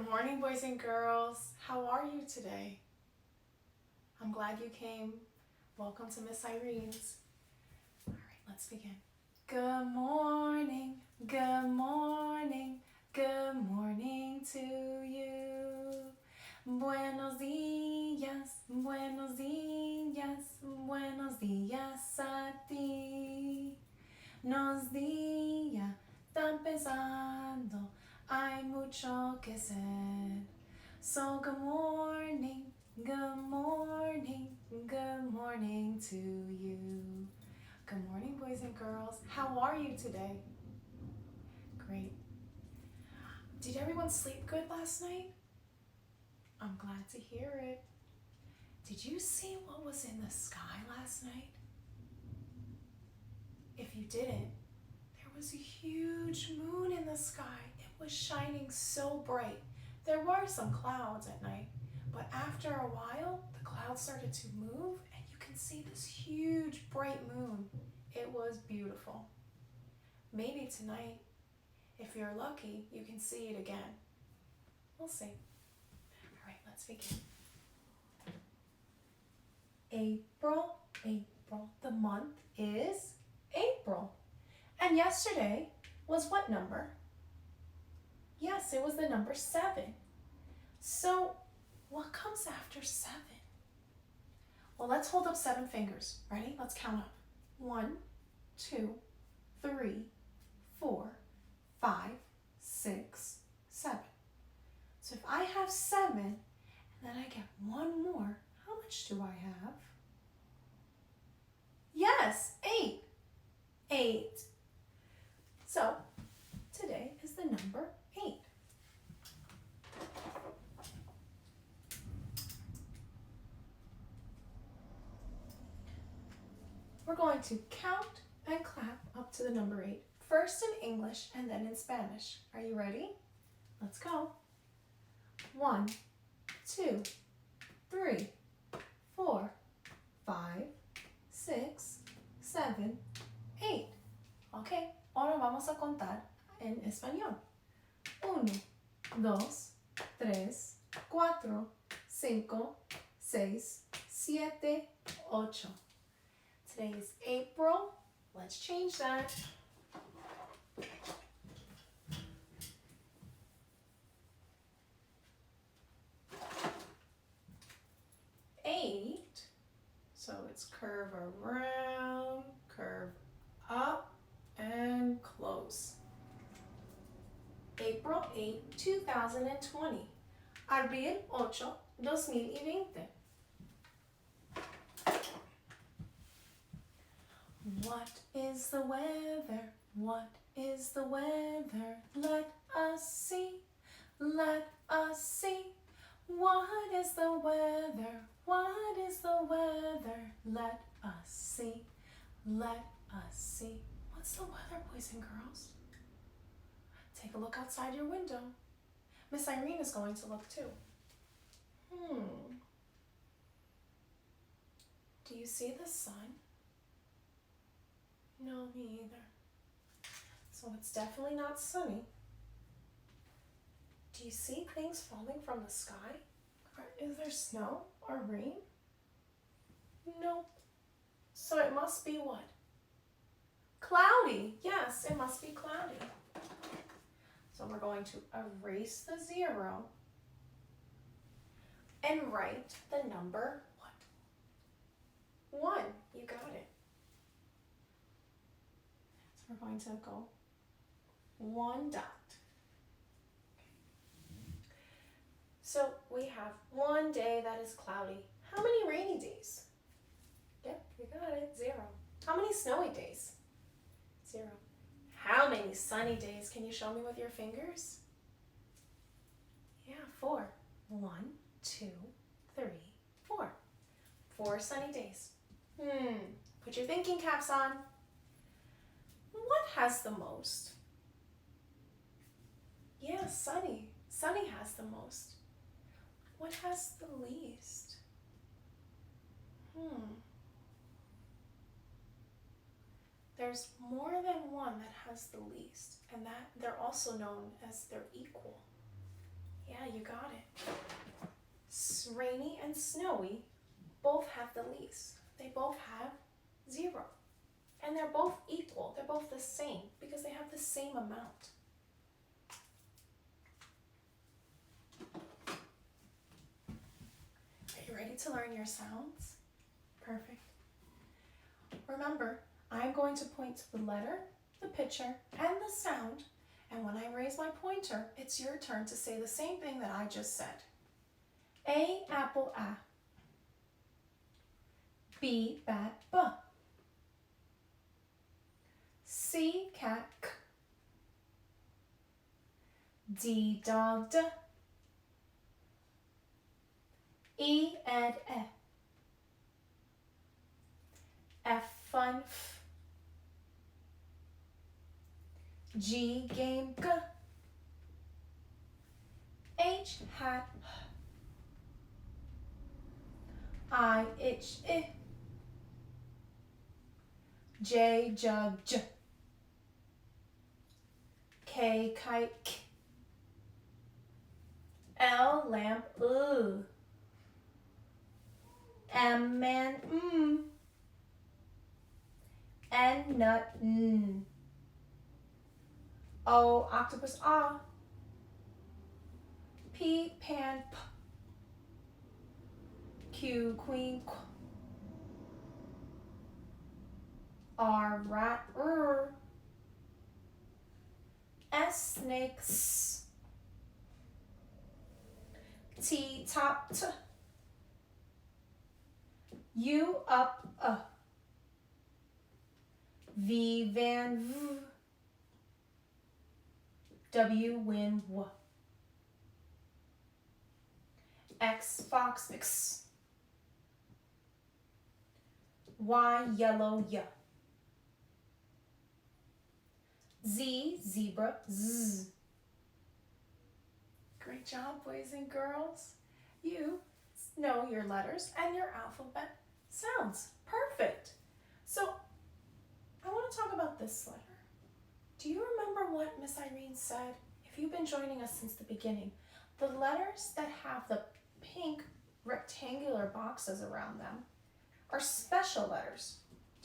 morning, boys and girls. How are you today? I'm glad you came. Welcome to Miss Irene's. All right, let's begin. Good morning, good morning, good morning to you. Buenos días, buenos días, buenos días a ti. Nos días está empezando, hay mucho que hacer. So good morning, good morning, good morning to you. Good morning, boys and girls. How are you today? Great. Did everyone sleep good last night? I'm glad to hear it. Did you see what was in the sky last night? If you didn't, there was a huge moon in the sky. It was shining so bright. There were some clouds at night, but after a while, the clouds started to move and you can see this huge bright moon. It was beautiful. Maybe tonight, if you're lucky, you can see it again. We'll see. All right, let's begin. April, April. The month is April. And yesterday was what number? Yes, it was the number 7. So what comes after 7? Well, let's hold up 7 fingers. Ready? Let's count up. 1, 2, 3, 4, 5, 6, 7. So if I have 7 and then I get 1 more, how much do I have? Yes, 8. 8. So today is the number 8. We're going to count and clap up to the number 8. First in English and then in Spanish. Are you ready? Let's go. 1, 2, 3, 4, 5, 6, 7, 8. Ok, ahora vamos a contar en español. 1, 2, 3, 4, 5, 6, 7, 8. Today is April. Let's change that. Eight. So it's curve around, curve up, and close. April 8, 2020. Abril 8, 2020. What is the weather? What is the weather? Let us see. Let us see. What is the weather? What is the weather? Let us see. Let us see. What's the weather, boys and girls? Take a look outside your window. Miss Irene is going to look too. Do you see the sun? No, me either. So it's definitely not sunny. Do you see things falling from the sky? Is there snow or rain? Nope. So it must be what? Cloudy. Yes, it must be cloudy. So we're going to erase the 0 and write the number what? 1. You got it. So we're going to go 1 dot. So we have 1 day that is cloudy. How many rainy days? Yep, you got it, 0. How many snowy days? 0. How many sunny days? Can you show me with your fingers? Yeah, 4. 1, 2, 3, 4. 4 sunny days. Put your thinking caps on. What has the most? Yeah, sunny. Sunny has the most. What has the least? There's more than one that has the least, and that they're also known as their equal. Yeah, you got it. Rainy and snowy both have the least. They both have 0. And they're both equal. They're both the same because they have the same amount. Are you ready to learn your sounds? Perfect. Remember, I'm going to point to the letter, the picture, and the sound. And when I raise my pointer, it's your turn to say the same thing that I just said. A, apple, A. B, bat, B. C, cat, K. D, dog, D. E, ed, E. F, fun, F. G, game, G. H, hat, H. I, itch, I. J, jug, J. K, kite, K. L, lamp, L. M, man, M. N, nut, N. O, octopus, ah. P, pan, P. Q, queen, Qu. R, rat, R. S, snake, S. T, top, T. U, up, V, van, V. W, win, W. X, fox, X. Y, yellow, Y. Z, zebra, Z. Great job, boys and girls. You know your letters and your alphabet sounds. Perfect. So I want to talk about this letter. Do you remember what Miss Irene said? If you've been joining us since the beginning, the letters that have the pink rectangular boxes around them are special letters.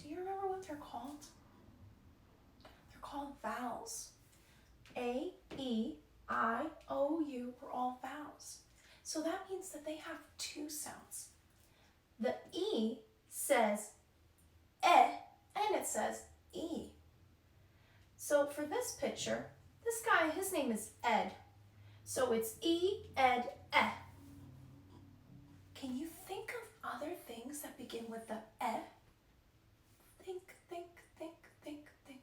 Do you remember what they're called? They're called vowels. A, E, I, O, U are all vowels. So that means that they have 2 sounds. The E says eh, and it says E. So for this picture, this guy, his name is Ed. So it's E, Ed, eh. Can you think of other things that begin with the eh? Think, think, think, think, think.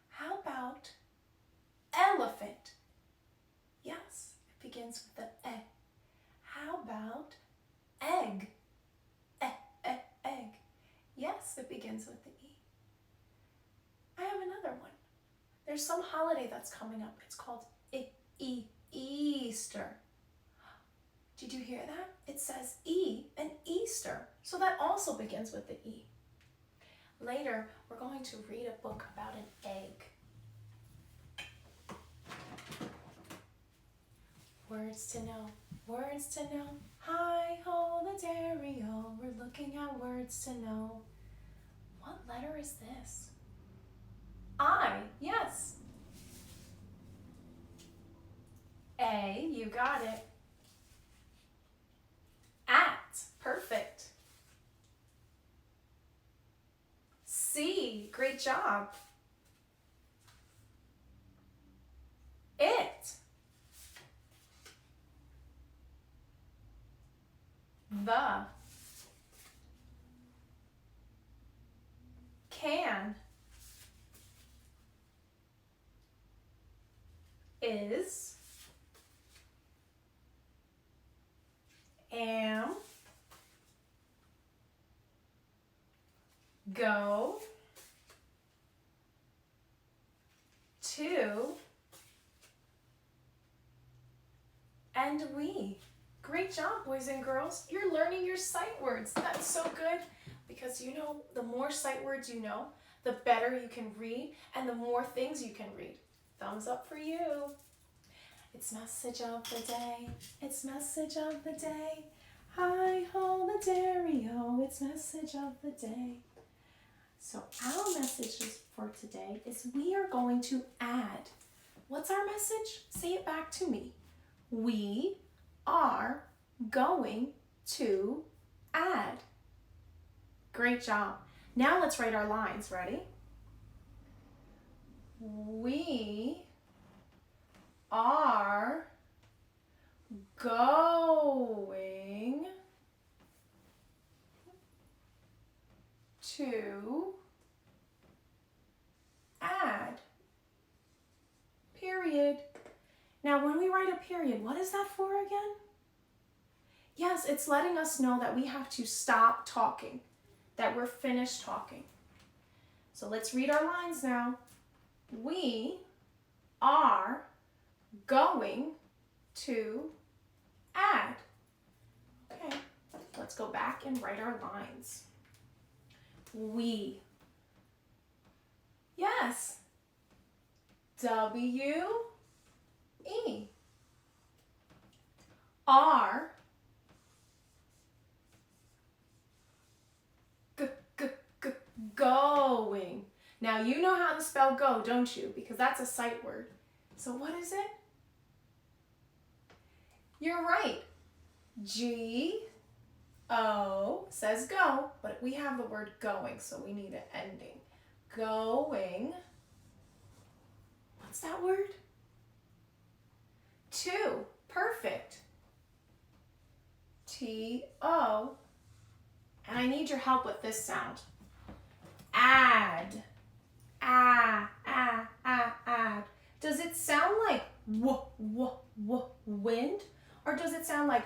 How about elephant? Yes, it begins with the eh. How about egg? Egg. Yes, it begins with the E. I have another one. There's some holiday that's coming up. It's called Easter. Did you hear that? It says E and Easter. So that also begins with the E. Later, we're going to read a book about an egg. Words to know, words to know. Hi ho the dairy-o. We're looking at words to know. What letter is this? I, yes. A, you got it. At, perfect. C, great job. It. The. Can. Is. Am. Go. To. And we. Great job, boys and girls. You're learning your sight words. That's so good because you know the more sight words you know, the better you can read and the more things you can read. Thumbs up for you. It's message of the day. It's message of the day. Hi ho the dairy-o. It's message of the day. So our message for today is we are going to add. What's our message? Say it back to me. We are going to add. Great job. Now let's write our lines. Ready? We are going to add. Period. Now when we write a period, what is that for again? Yes, it's letting us know that we have to stop talking, that we're finished talking. So let's read our lines now. We are going to add. Okay, let's go back and write our lines. We. Yes. W-E. Are. Going. Now you know how to spell go, don't you? Because that's a sight word. So what is it? You're right. G-O says go, but we have the word going, so we need an ending. Going. What's that word? To. Perfect. T-O. And I need your help with this sound. Add. Add. Does it sound like wind? Or does it sound like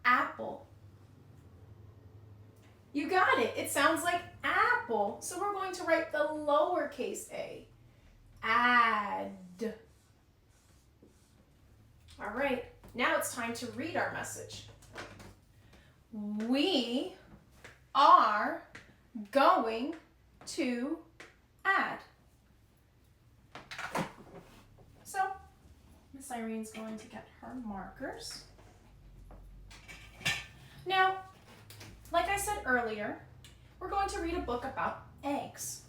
apple? You got it. It sounds like apple. So we're going to write the lowercase a. Add. All right. Now it's time to read our message. We are going to add. So, Miss Irene's going to get her markers. Now, like I said earlier, we're going to read a book about eggs.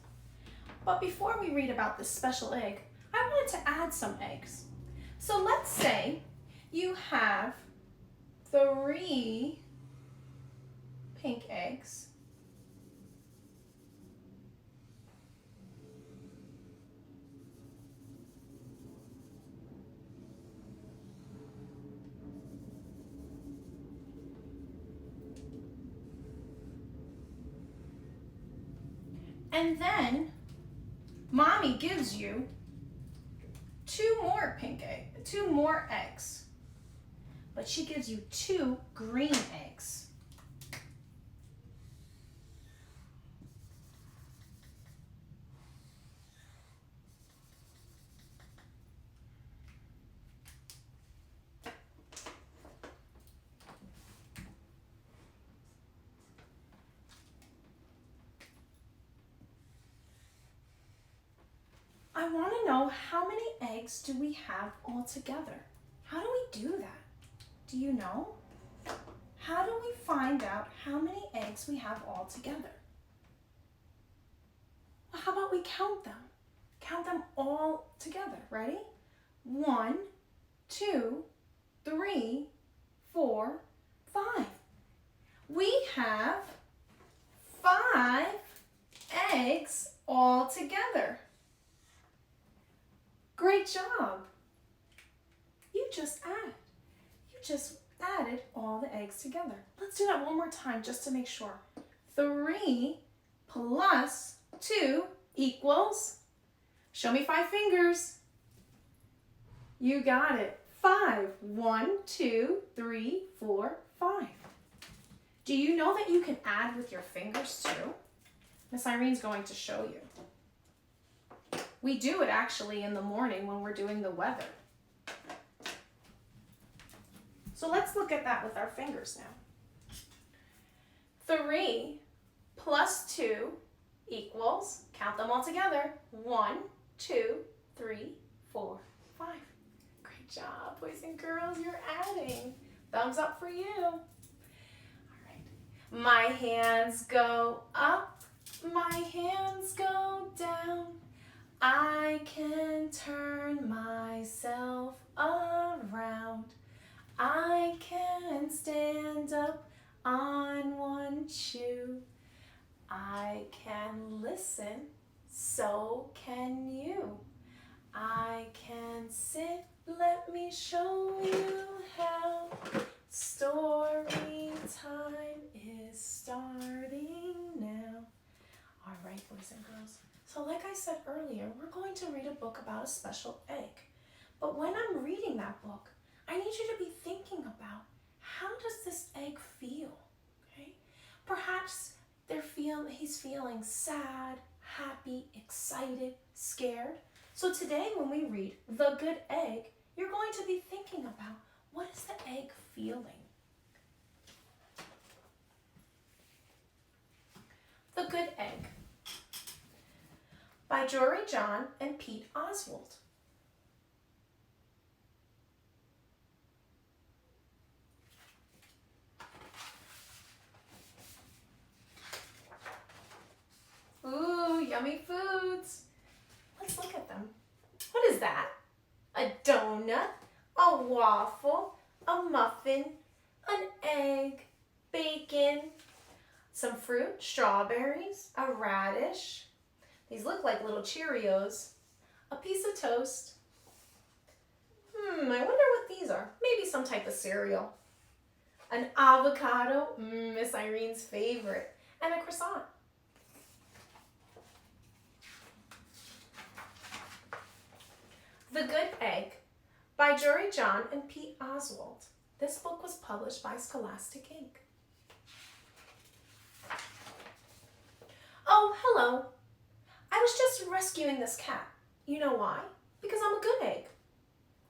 But before we read about this special egg, I wanted to add some eggs. So let's say you have 3 pink eggs. And then Mommy gives you 2 more eggs. But she gives you 2 green eggs. I want to know how many eggs do we have all together? How do we do that? Do you know? How do we find out how many eggs we have all together? Well, how about we count them? Count them all together. Ready? 1, 2, 3, 4, 5. We have 5 eggs all together. Great job. You just added all the eggs together. Let's do that one more time just to make sure. 3 plus 2 equals, show me 5 fingers. You got it. 5. 1, 2, 3, 4, 5. Do you know that you can add with your fingers too? Miss Irene's going to show you. We do it actually in the morning when we're doing the weather. So let's look at that with our fingers now. 3 plus 2 equals, count them all together, 1, 2, 3, 4, 5. Great job, boys and girls. You're adding. Thumbs up for you. All right. My hands go up. My hands go down. I can turn myself around. I can stand up on one shoe. I can listen, so can you. I can sit, let me show you how. Story time is starting now. All right, boys and girls. So like I said earlier, we're going to read a book about a special egg. But when I'm reading that book, I need you to be thinking about, how does this egg feel? Okay? Perhaps he's feeling sad, happy, excited, scared. So today when we read The Good Egg, you're going to be thinking about, what is the egg feeling? The Good Egg by Jory John and Pete Oswald. Ooh, yummy foods. Let's look at them. What is that? A donut, a waffle, a muffin, an egg, bacon, some fruit, strawberries, a radish. These look like little Cheerios. A piece of toast. I wonder what these are. Maybe some type of cereal. An avocado, Miss Irene's favorite, and a croissant. The Good Egg by Jory John and Pete Oswald. This book was published by Scholastic Inc. Oh, hello. I was just rescuing this cat. You know why? Because I'm a good egg.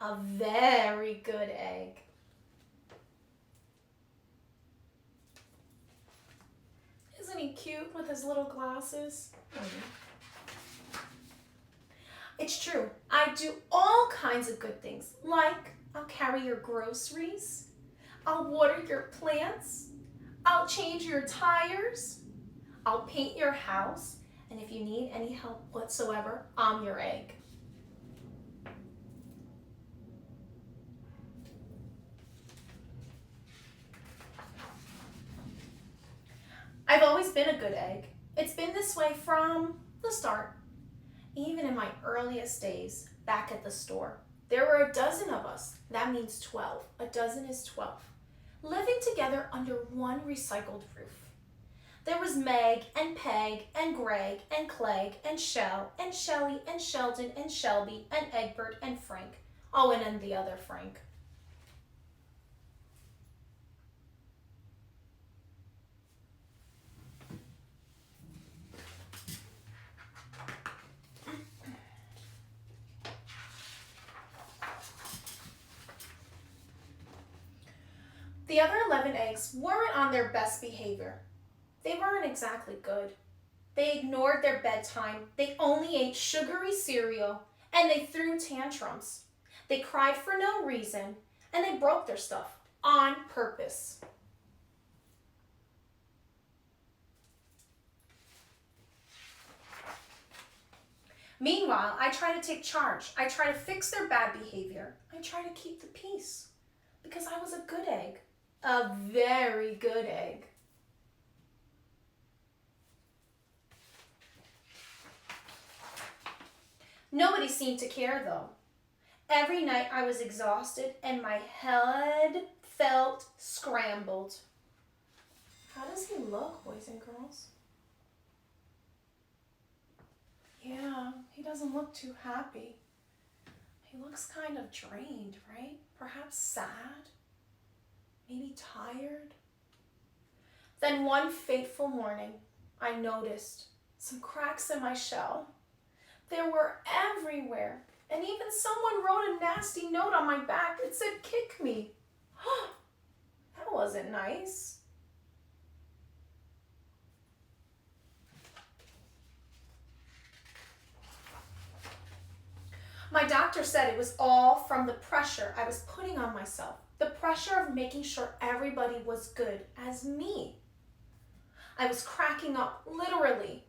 A very good egg. Isn't he cute with his little glasses? It's true. I do all kinds of good things, like I'll carry your groceries, I'll water your plants, I'll change your tires, I'll paint your house, and if you need any help whatsoever, I'm your egg. I've always been a good egg. It's been this way from the start. Even in my earliest days back at the store, there were a dozen of us. That means 12. A dozen is 12. Living together under one recycled roof. There was Meg and Peg and Greg and Clegg and Shell and Shelly and Sheldon and Shelby and Egbert and Frank. Oh, and then the other Frank. The other 11 eggs weren't on their best behavior. They weren't exactly good. They ignored their bedtime, they only ate sugary cereal, and they threw tantrums. They cried for no reason, and they broke their stuff on purpose. Meanwhile, I try to take charge. I try to fix their bad behavior. I try to keep the peace, because I was a good egg. A very good egg. Nobody seemed to care though. Every night I was exhausted and my head felt scrambled. How does he look, boys and girls? Yeah, he doesn't look too happy. He looks kind of drained, right? Perhaps sad. Maybe tired. Then one fateful morning, I noticed some cracks in my shell. They were everywhere, and even someone wrote a nasty note on my back that said, "Kick me." That wasn't nice. doctor said it was all from the pressure I was putting on myself. The pressure of making sure everybody was good as me. I was cracking up, literally.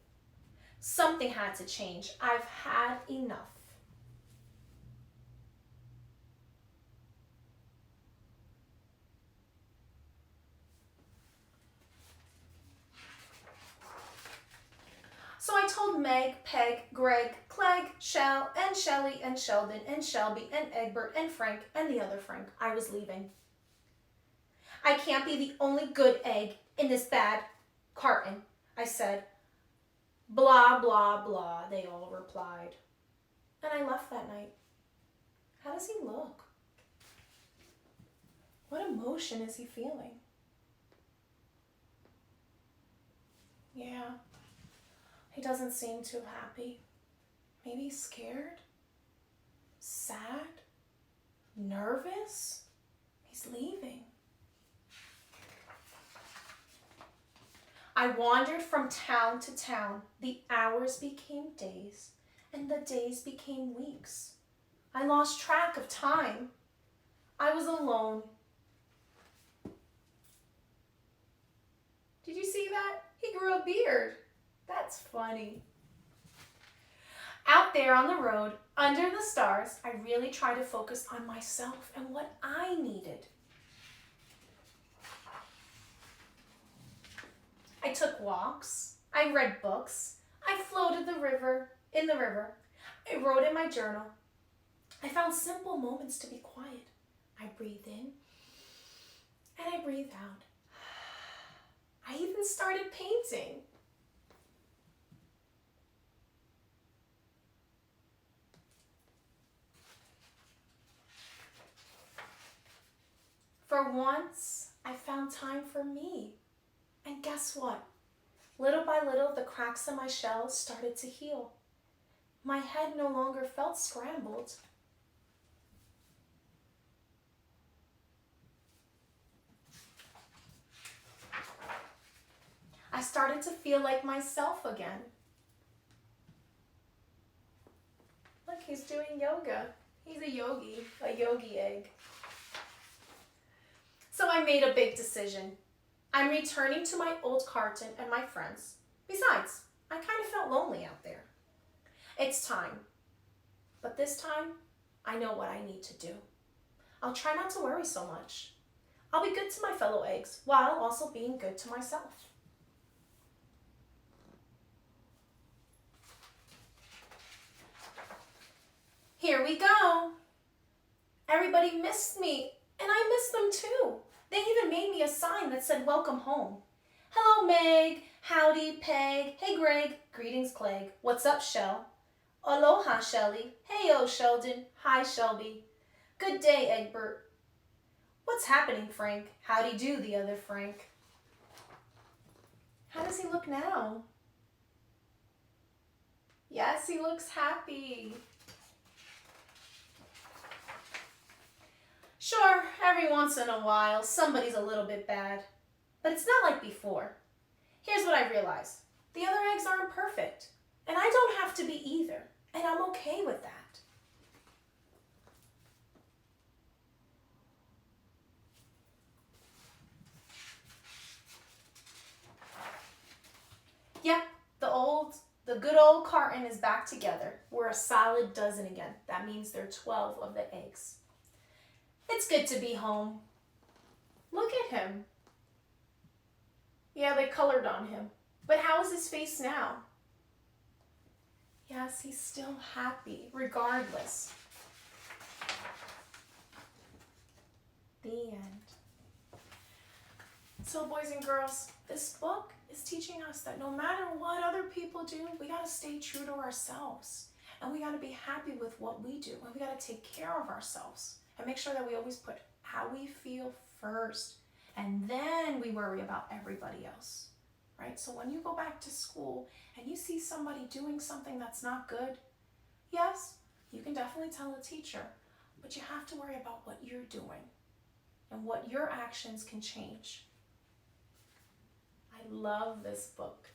Something had to change. I've had enough. So I told Meg, Peg, Greg, Clegg, Shell, and Shelley, and Sheldon, and Shelby, and Egbert, and Frank, and the other Frank I was leaving. I can't be the only good egg in this bad carton, I said. Blah, blah, blah, they all replied. And I left that night. How does he look? What emotion is he feeling? Yeah. He doesn't seem too happy. Maybe scared? Sad? Nervous? He's leaving. I wandered from town to town. The hours became days, and the days became weeks. I lost track of time. I was alone. Did you see that? He grew a beard. That's funny. Out there on the road, under the stars, I really tried to focus on myself and what I needed. I took walks. I read books. I floated in the river. I wrote in my journal. I found simple moments to be quiet. I breathed in and I breathed out. I even started painting. For once, I found time for me. And guess what? Little by little, the cracks in my shell started to heal. My head no longer felt scrambled. I started to feel like myself again. Look, he's doing yoga. He's a yogi egg. So I made a big decision. I'm returning to my old carton and my friends. Besides, I kind of felt lonely out there. It's time. But this time, I know what I need to do. I'll try not to worry so much. I'll be good to my fellow eggs while also being good to myself. Here we go. Everybody missed me, and I missed them too. They even made me a sign that said, "Welcome home." Hello, Meg. Howdy, Peg. Hey, Greg. Greetings, Clegg. What's up, Shell? Aloha, Shelly. Hey-o, Sheldon. Hi, Shelby. Good day, Egbert. What's happening, Frank? Howdy do, the other Frank. How does he look now? Yes, he looks happy. Sure, every once in a while, somebody's a little bit bad. But it's not like before. Here's what I realized. The other eggs aren't perfect. And I don't have to be either. And I'm okay with that. Yep, the good old carton is back together. We're a solid dozen again. That means there are 12 of the eggs. It's good to be home. Look at him. Yeah, they colored on him. But how is his face now? Yes, he's still happy, regardless. The end. So, boys and girls, this book is teaching us that no matter what other people do, we got to stay true to ourselves. And we got to be happy with what we do. And we got to take care of ourselves. And make sure that we always put how we feel first. And then we worry about everybody else. Right? So when you go back to school and you see somebody doing something that's not good, yes, you can definitely tell a teacher. But you have to worry about what you're doing and what your actions can change. I love this book.